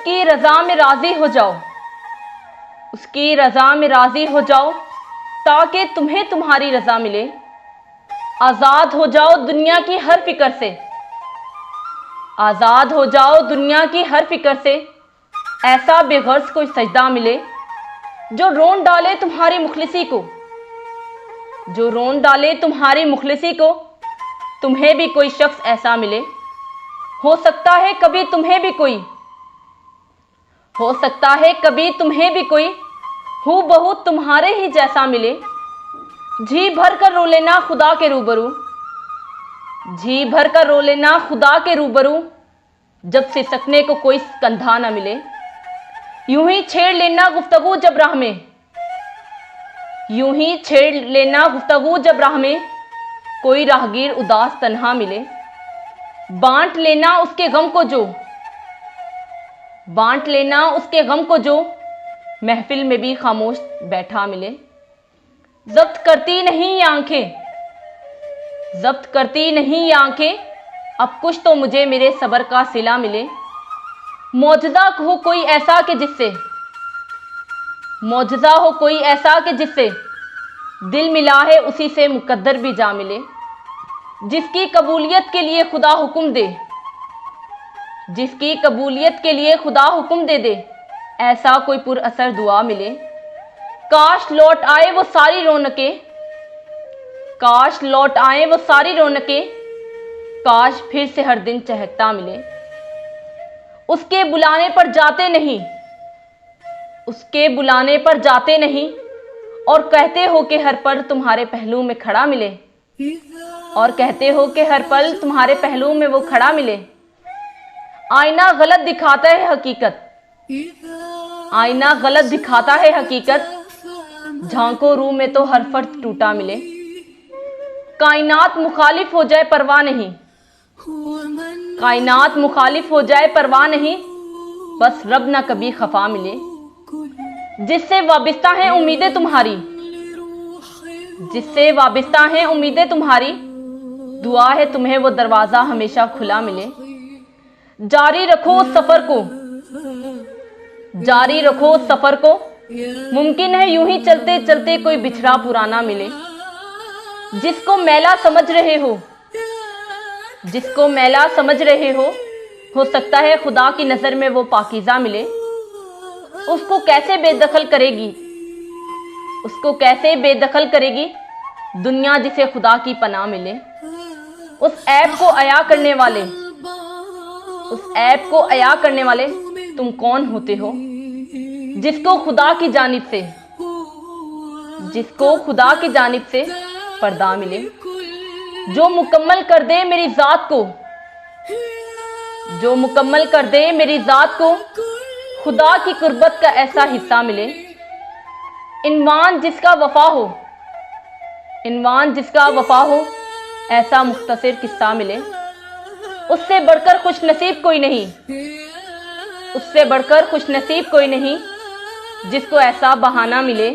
کی رضا میں راضی ہو جاؤ، اس کی رضا میں راضی ہو جاؤ تاکہ تمہیں تمہاری رضا ملے۔ آزاد ہو جاؤ دنیا کی ہر فکر سے، آزاد ہو جاؤ دنیا کی ہر فکر سے، ایسا بے غرض کوئی سجدہ ملے جو رون ڈالے تمہاری مخلصی کو، جو رون ڈالے تمہاری مخلصی کو۔ تمہیں بھی کوئی شخص ایسا ملے، ہو سکتا ہے کبھی تمہیں بھی کوئی، ہو سکتا ہے کبھی تمہیں بھی کوئی ہو بہو تمہارے ہی جیسا ملے۔ جی بھر کر رو لینا خدا کے روبرو، جی بھر کر رو لینا خدا کے روبرو، جب سسکنے کو کوئی کندھا نہ ملے۔ یوں ہی چھیڑ لینا گفتگو جب راہ میں، یوں ہی چھیڑ لینا گفتگو جب راہ میں، کوئی راہگیر اداس تنہا ملے۔ بانٹ لینا اس کے غم کو جو، بانٹ لینا اس کے غم کو جو محفل میں بھی خاموش بیٹھا ملے۔ ضبط کرتی نہیں یہ آنکھیں، ضبط کرتی نہیں یہ آنکھیں، اب کچھ تو مجھے میرے صبر کا صلہ ملے۔ معجزہ ہو کوئی ایسا کہ جس سے، معجزہ ہو کوئی ایسا کہ جس سے دل ملا ہے اسی سے مقدر بھی جا ملے۔ جس کی قبولیت کے لیے خدا حکم دے، جس کی قبولیت کے لیے خدا حکم دے دے، ایسا کوئی پر اثر دعا ملے۔ کاش لوٹ آئے وہ ساری رونقیں، کاش لوٹ آئے وہ ساری رونقیں، کاش پھر سے ہر دن چہکتا ملے۔ اس کے بلانے پر جاتے نہیں، اس کے بلانے پر جاتے نہیں، اور کہتے ہو کہ ہر پل تمہارے پہلو میں کھڑا ملے، اور کہتے ہو کہ ہر پل تمہارے پہلو میں وہ کھڑا ملے۔ آئینہ غلط دکھاتا ہے حقیقت، آئینہ غلط دکھاتا ہے حقیقت، جھانکو روح میں تو ہر فرد ٹوٹا ملے۔ کائنات مخالف ہو جائے پرواہ نہیں، کائنات مخالف ہو جائے پرواہ نہیں، بس رب نہ کبھی خفا ملے۔ جس سے وابستہ ہیں امیدیں تمہاری، جس سے وابستہ ہیں امیدیں تمہاری، دعا ہے تمہیں وہ دروازہ ہمیشہ کھلا ملے۔ جاری رکھو اس سفر کو، جاری رکھو اس سفر کو، ممکن ہے یوں ہی چلتے چلتے کوئی بچھڑا پرانا ملے۔ جس کو میلا سمجھ رہے ہو، جس کو میلا سمجھ رہے ہو سکتا ہے خدا کی نظر میں وہ پاکیزہ ملے۔ اس کو کیسے بے دخل کرے گی، اس کو کیسے بے دخل کرے گی دنیا جسے خدا کی پناہ ملے۔ اس عیب کو عیا کرنے والے، اس عیب کو عیا کرنے والے تم کون ہوتے ہو، جس کو خدا کی جانب سے، جس کو خدا کی جانب سے پردہ ملے۔ جو مکمل کر دے میری ذات کو، جو مکمل کر دے میری ذات کو، خدا کی قربت کا ایسا حصہ ملے۔ عنوان جس کا وفا ہو، عنوان جس کا وفا ہو، ایسا مختصر قصہ ملے۔ اس سے بڑھ کر خوش نصیب کوئی نہیں، اس سے بڑھ کر خوش نصیب کوئی نہیں، جس کو ایسا بہانہ ملے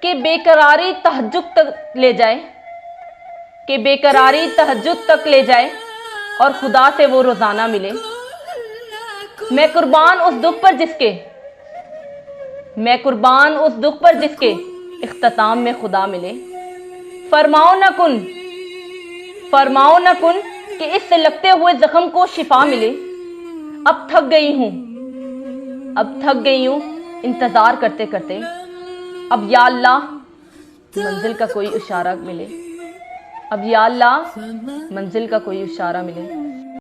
کہ بے قراری تہجد تک لے جائے، کہ بے قراری تہجد تک لے جائے، اور خدا سے وہ روزانہ ملے۔ میں قربان اس دکھ پر جس کے، میں قربان اس دکھ پر جس کے اختتام میں خدا ملے۔ فرماؤ نہ کن، فرماؤ نہ کن کہ اس سے لگتے ہوئے زخم کو شفا ملے۔ اب تھک گئی ہوں، اب تھک گئی ہوں انتظار کرتے کرتے، اب یا اللہ منزل کا کوئی اشارہ ملے، اب یا اللہ منزل کا کوئی اشارہ ملے۔